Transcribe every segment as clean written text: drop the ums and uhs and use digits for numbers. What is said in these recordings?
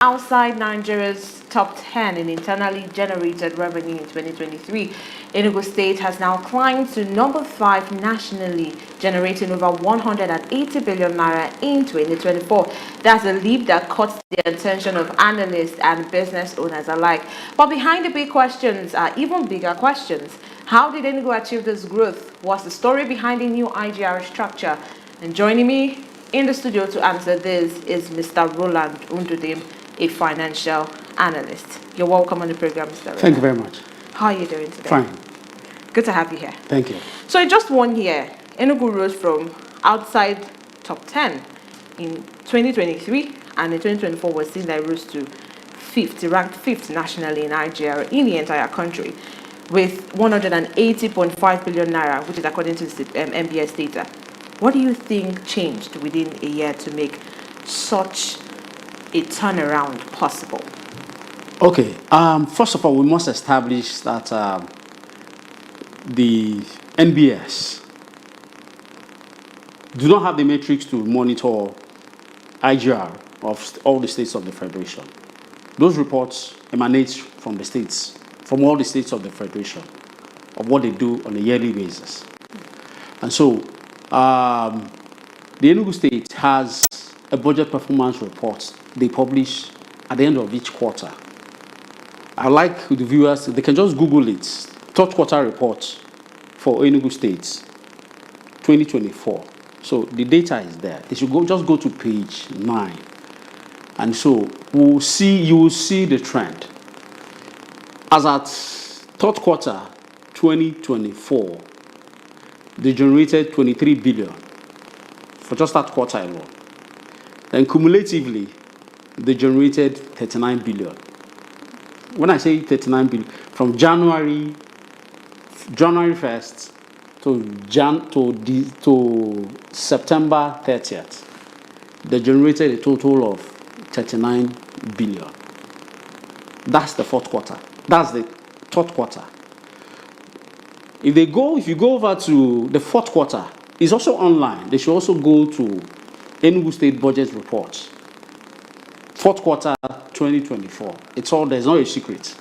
Outside Nigeria's top 10 in internally generated revenue in 2023, Enugu State has now climbed to number 5 nationally, generating over 180 billion naira in 2024. That's a leap that caught the attention of analysts and business owners alike. But behind the big questions are even bigger questions. How did Enugu achieve this growth? What's the story behind the new IGR structure? And joining me in the studio to answer this is Mr. Rowland Ndudim, a financial analyst. You're welcome on the program, Mr. Rowland. Thank you very much. How are you doing today? Fine. Good to have you here. Thank you. So in just 1 year, Enugu rose from outside top 10 in 2023, and in 2024 was seen that it rose to 5th, ranked 5th nationally in Nigeria, in the entire country, with 180.5 billion naira, which is according to the MBS data. What do you think changed within a year to make such a turnaround possible? Okay. First of all, we must establish that the NBS do not have the metrics to monitor IGR of all the states of the Federation. Those reports emanate from the states, from all the states of the Federation, of what they do on a yearly basis. And so, the Enugu State has a budget performance report they publish at the end of each quarter. I like the viewers, they can just Google it, third quarter report for Enugu State 2024. So the data is there. They should just go to page 9. And so you will see the trend. As at third quarter 2024, they generated 23 billion for just that quarter alone. Then cumulatively, they generated 39 billion. When I say 39 billion, from January 1st to September 30th, they generated a total of 39 billion. That's the fourth quarter. That's the third quarter. If you go over to the fourth quarter, it's also online. They should also go to Enugu State Budget Report. Fourth quarter 2024. It's all, there's not a secret.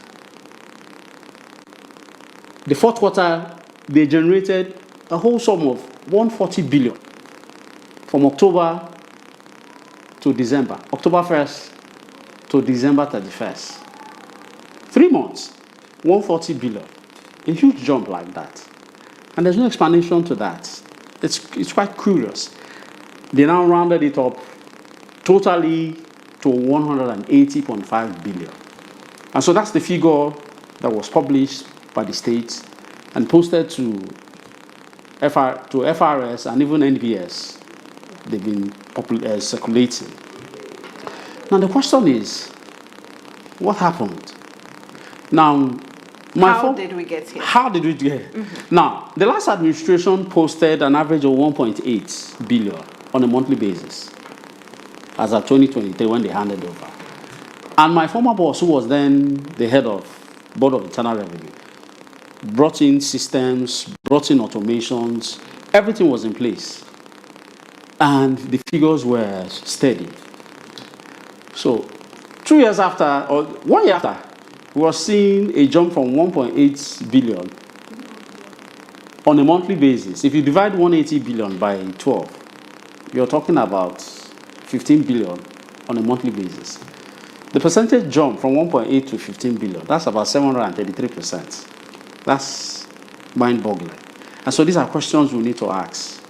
The fourth quarter, they generated a whole sum of 140 billion from October to December. October 1st to December 31st. 3 months, 140 billion. A huge jump like that. And there's no explanation to that. It's quite curious. They now rounded it up totally to 180.5 billion. And so that's the figure that was published by the state and posted to FRS and even NBS. They've been circulating. Now the question is, what happened? Now, how did we get here? How did we get here? Mm-hmm. Now, the last administration posted an average of 1.8 billion on a monthly basis as of 2023 when they handed over. And my former boss, who was then the head of Board of Internal Revenue, brought in systems, brought in automations, everything was in place. And the figures were steady. So, 2 years after, or 1 year after, we were seeing a jump from 1.8 billion on a monthly basis. If you divide 180 billion by 12, you're talking about 15 billion on a monthly basis. The percentage jump from 1.8 to 15 billion, that's about 733%. That's mind-boggling. And so these are questions we need to ask.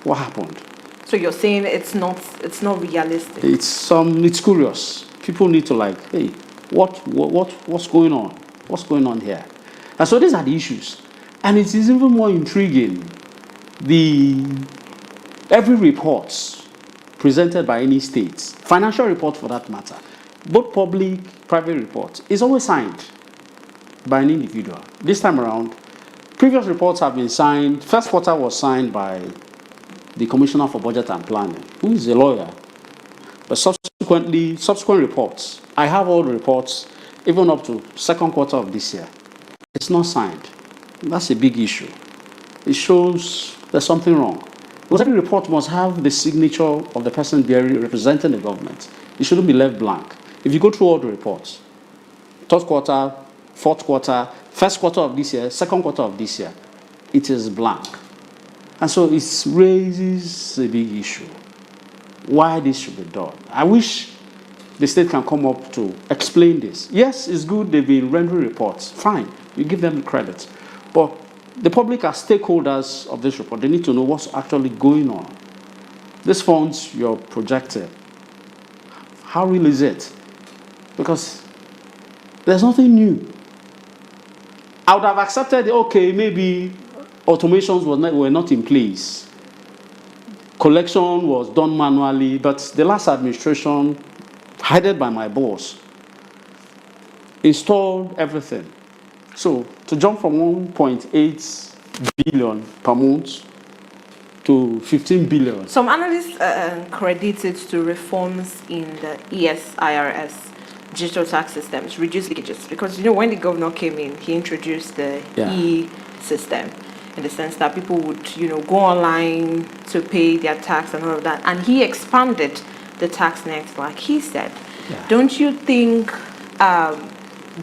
What happened? So you're saying it's not realistic? It's curious. People need to hey, what's going on? What's going on here? And so these are the issues. And it is even more intriguing. Every report presented by any state, financial report for that matter, both public, private reports, is always signed by an individual. This time around, previous reports have been signed. First quarter was signed by the Commissioner for Budget and Planning, who is a lawyer. But subsequent reports, I have all the reports, even up to second quarter of this year. It's not signed. That's a big issue. It shows there's something wrong. Because every report must have the signature of the person representing the government. It shouldn't be left blank. If you go through all the reports, third quarter, fourth quarter, first quarter of this year, second quarter of this year, it is blank. And so it raises a big issue. Why this should be done. I wish the state can come up to explain this. Yes, it's good they've been rendering reports. Fine, you give them the credit. But the public are stakeholders of this report. They need to know what's actually going on. These funds you're projecting, how real is it? Because there's nothing new. I would have accepted, okay, maybe automations were not in place. Collection was done manually, but the last administration, headed by my boss, installed everything. So to jump from 1.8 billion per month to 15 billion. Some analysts credit it to reforms in the ESIRS digital tax systems, reduce leakages. Because, when the governor came in, he introduced the e-system, in the sense that people would, go online to pay their tax and all of that. And he expanded the tax net, like he said. Yeah. Don't you think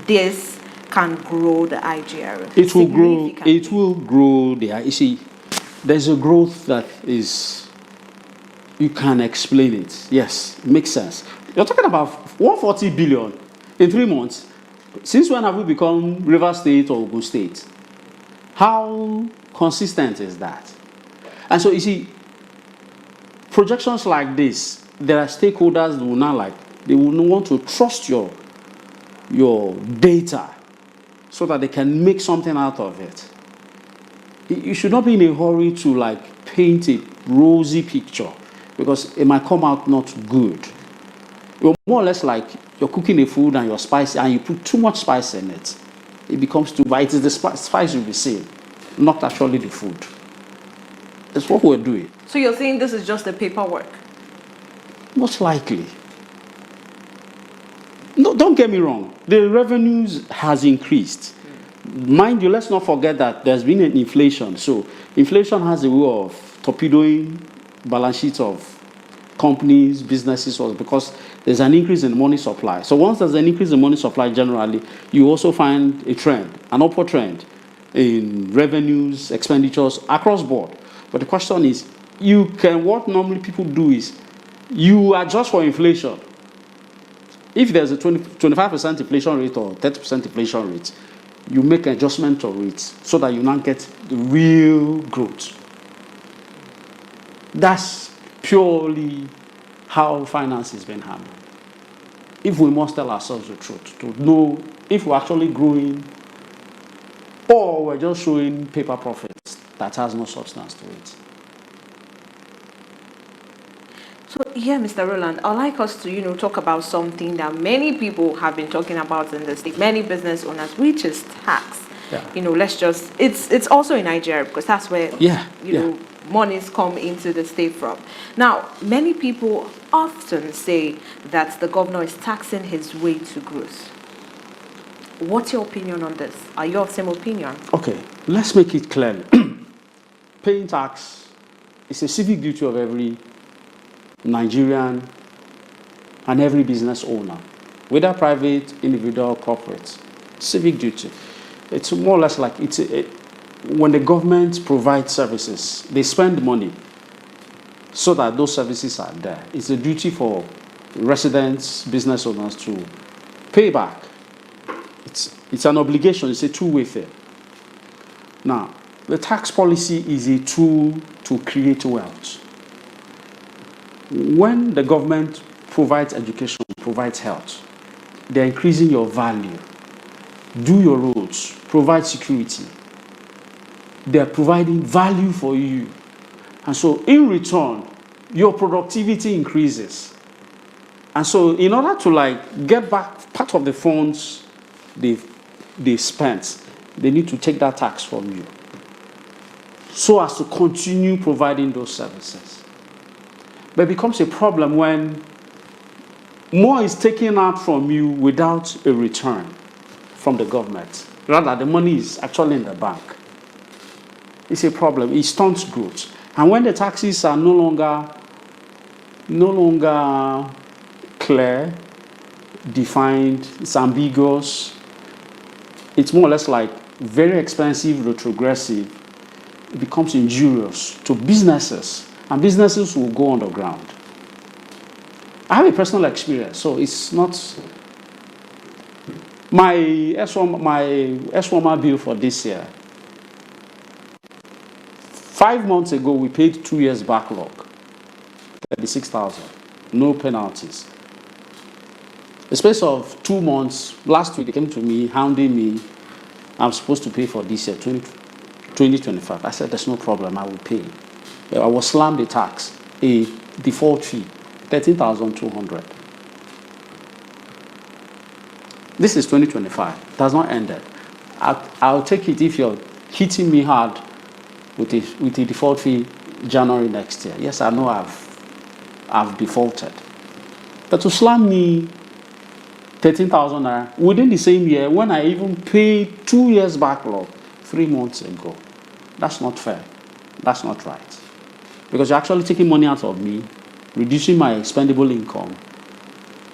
this can grow the IGR? It will grow. It will grow. You see, there's a growth that is, you can explain it. Yes, it makes sense. You're talking about 140 billion in 3 months. Since when have we become River State or Enugu State? How consistent is that? And so you see, projections like this, there are stakeholders who will not they will want to trust your data so that they can make something out of it. You should not be in a hurry to paint a rosy picture, because it might come out not good. You're more or less like you're cooking a food and you're spicy and you put too much spice in it. It becomes too bad. It is the spice you'll be seeing, not actually the food. That's what we're doing. So you're saying this is just the paperwork? Most likely. No, don't get me wrong. The revenues has increased. Mind you, let's not forget that there's been an inflation. So inflation has a way of torpedoing balance sheets of companies, businesses, because there's an increase in money supply. So once there's an increase in money supply, generally, you also find a trend, an upward trend in revenues, expenditures across board. But the question is, what normally people do is, you adjust for inflation. If there's a 25% inflation rate or 30% inflation rate, you make an adjustment to it so that you now get the real growth. That's purely how finance is being handled. If we must tell ourselves the truth, to know if we're actually growing or we're just showing paper profits that has no substance to it. So here, Mr. Rowland, I'd like us to, talk about something that many people have been talking about in the state, many business owners, which is tax. Yeah. It's also in Nigeria, because that's where, monies come into the state from. Now, many people often say that the governor is taxing his way to growth. What's your opinion on this? Are you of the same opinion? Okay, let's make it clear. Paying tax is a civic duty of every Nigerian and every business owner, whether private, individual, corporate. Civic duty. It's more or less like when the government provides services, they spend money so that those services are there. It's a duty for residents, business owners to pay back. It's an obligation. It's a two-way thing. Now, the tax policy is a tool to create wealth. When the government provides education, provides health, they're increasing your value. Do your roads, provide security. They're providing value for you. And so in return, your productivity increases. And so in order to get back part of the funds they spent, they need to take that tax from you, so as to continue providing those services. But it becomes a problem when more is taken out from you without a return from the government. Rather, the money is actually in the bank. It's a problem. It stunts growth. And when the taxes are no longer clear, defined, it's ambiguous. It's more or less like very expensive, retrogressive. It becomes injurious to businesses, and businesses will go underground. I have a personal experience, so it's not my S1 bill for this year. 5 months ago, we paid 2 years backlog, 36,000, no penalties. The space of 2 months, last week they came to me, hounding me. I'm supposed to pay for this year, 2025. I said, there's no problem, I will pay. I was slammed a tax, a default fee, 13,200. This is 2025, it has not ended. I'll take it if you're hitting me hard with a default fee January next year. Yes, I know I've defaulted. But to slam me 13,000 naira within the same year when I even paid 2 years backlog 3 months ago, that's not fair. That's not right. Because you're actually taking money out of me, reducing my expendable income.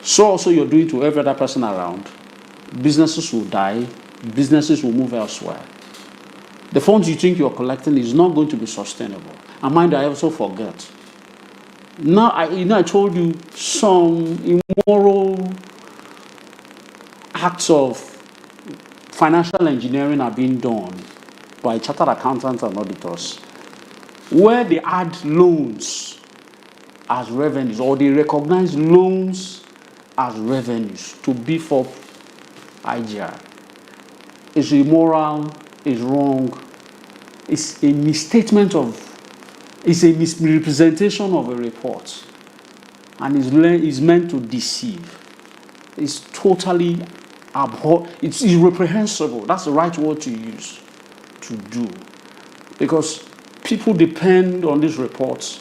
So also you're doing to every other person around. Businesses will die. Businesses will move elsewhere. The funds you think you're collecting is not going to be sustainable. And mind you, I also forget. Now, I told you some immoral acts of financial engineering are being done by chartered accountants and auditors, where they add loans as revenues, or they recognize loans as revenues to beef up IGR. It's immoral, it's wrong, it's a misstatement it's a misrepresentation of a report, and is meant to deceive. It's totally it's reprehensible. That's the right word to use, to do. Because people depend on these reports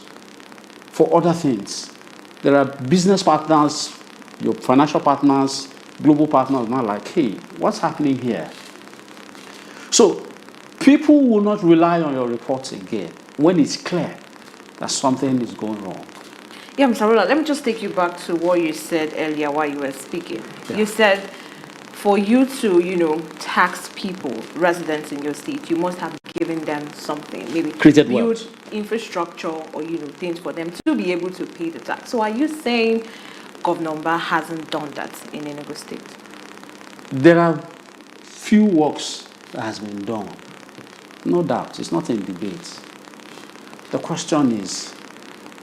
for other things. There are business partners, your financial partners, global partners, not like, hey, what's happening here? So people will not rely on your reports again when it's clear that something is going wrong. Yeah, Mr. Rowland, let me just take you back to what you said earlier while you were speaking. Yeah. You said for you to, tax people, residents in your state, you must have given them something, maybe created build what? Infrastructure or, things for them to be able to pay the tax. So are you saying Governor Mba hasn't done that in Enugu State? There are few works that has been done. No doubt, it's not in debate. The question is,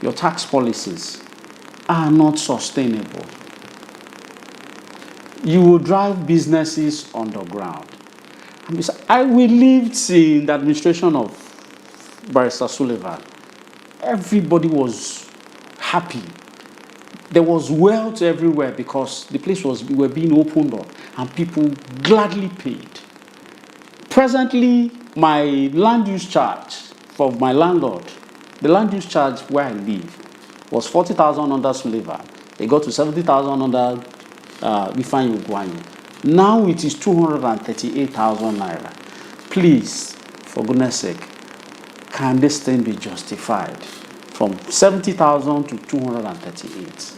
your tax policies are not sustainable. You will drive businesses underground. We lived in the administration of Barrister Sullivan. Everybody was happy. There was wealth everywhere because the place were being opened up and people gladly paid. Presently, my land use charge for my landlord, the land use charge where I live was 40,000 under Sullivan. It got to 70,000 under Enugu. Now it is 238,000 naira. Please, for goodness sake, can this thing be justified? From 70,000 to 238.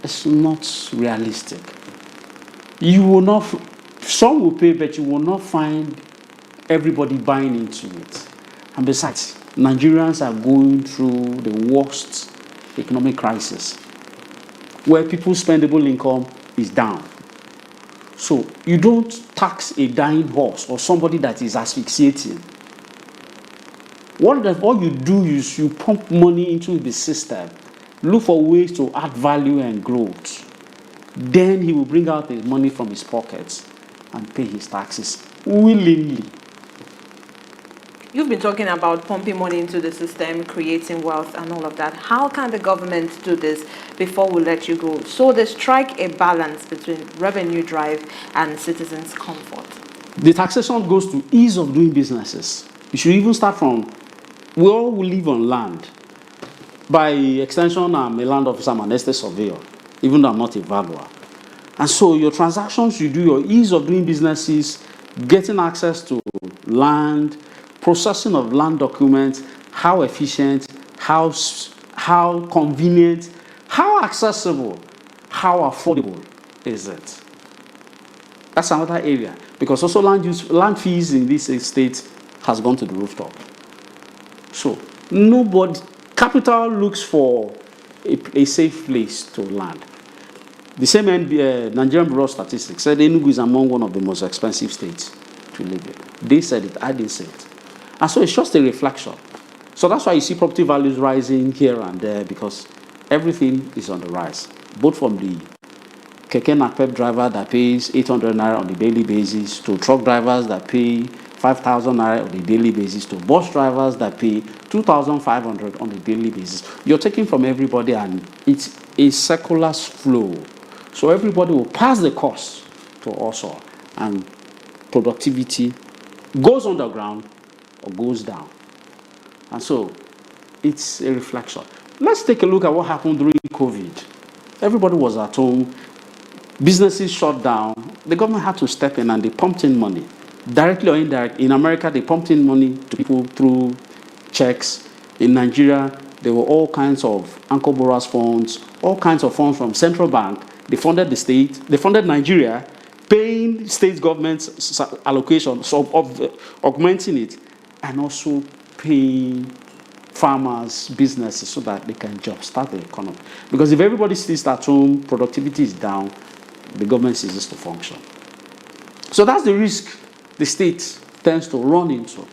It's not realistic. You will not, some will pay, but you will not find everybody buying into it. And besides, Nigerians are going through the worst economic crisis, where people's spendable income is down. So you don't tax a dying horse or somebody that is asphyxiating. What you do is you pump money into the system, look for ways to add value and growth. Then he will bring out the money from his pockets and pay his taxes willingly. You've been talking about pumping money into the system, creating wealth and all of that. How can the government do this before we let you go? So they strike a balance between revenue drive and citizens' comfort. The taxation goes to ease of doing businesses. You should even start from, we all live on land. By extension, I'm a land officer, I'm an estate surveyor, even though I'm not a valuer. And so your transactions you do, your ease of doing businesses, getting access to land, processing of land documents, how efficient, how convenient, how accessible, how affordable. is it? That's another area. Because also land fees in this state has gone to the rooftop. So capital looks for a safe place to land. The same Nigerian Bureau of Statistics said Enugu is among one of the most expensive states to live in. They said it, I didn't say it. And so it's just a reflection. So that's why you see property values rising here and there, because everything is on the rise. Both from the Keke Napep driver that pays 800 naira on a daily basis, to truck drivers that pay 5,000 naira on a daily basis, to bus drivers that pay 2,500 on a daily basis. You're taking from everybody, and it's a circular flow. So everybody will pass the cost to us all, and productivity goes underground or goes down. And so it's a reflection. Let's take a look at what happened during COVID. Everybody was at home. Businesses shut down. The government had to step in, and they pumped in money. Directly or indirectly. In America, they pumped in money to people through checks. In Nigeria, there were all kinds of anchor borrowers funds, all kinds of funds from central bank. They funded the state. They funded Nigeria, paying state government's allocation, so augmenting it, and also paying farmers, businesses, so that they can jumpstart the economy. Because if everybody stays at home, productivity is down, the government ceases to function. So that's the risk the state tends to run into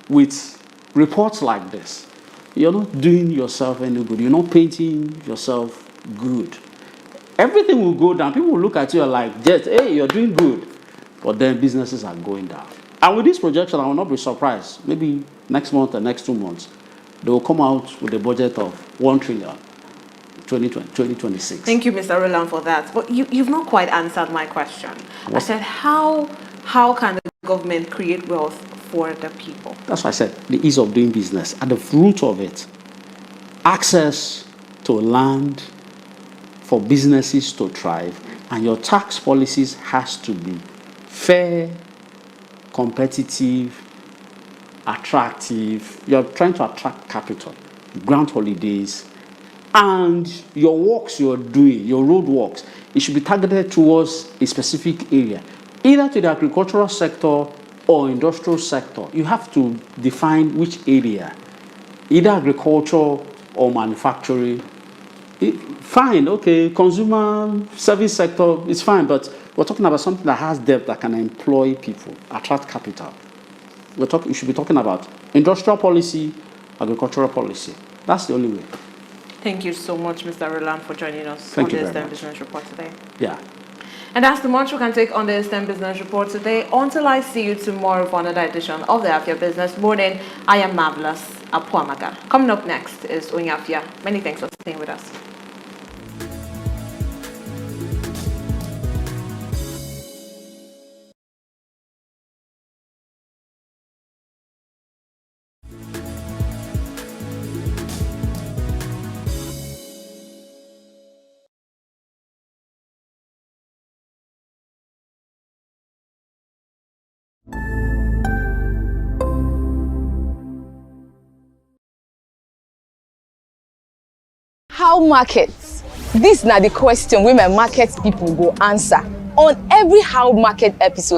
with reports like this. You're not doing yourself any good. You're not painting yourself good. Everything will go down. People will look at you like, hey, you're doing good. But then businesses are going down. And with this projection, I will not be surprised. Maybe next month or next 2 months, they will come out with a budget of 1 trillion. 2026. Thank you, Mr. Rowland, for that. But you've not quite answered my question. I said, how can the government create wealth for the people? That's why I said the ease of doing business. At the root of it, access to land for businesses to thrive, and your tax policies has to be fair, competitive, attractive. You're trying to attract capital, grant holidays, and your works you're doing, your road works, it should be targeted towards a specific area, either to the agricultural sector or industrial sector. You have to define which area, either agriculture or manufacturing. Fine, okay, consumer service sector is fine, but we're talking about something that has depth, that can employ people, attract capital. You should be talking about industrial policy, agricultural policy. That's the only way. Thank you so much, Mr. Rowland, for joining us on the STEM Business Report today. Yeah. And that's the much we can take on the STEM Business Report today. Until I see you tomorrow for another edition of the Afia Business Morning, I am Marvelous Apuamaga. Coming up next is Afia. Many thanks for staying with us. How markets? This na the question wey my market people go answer on every How Market episode.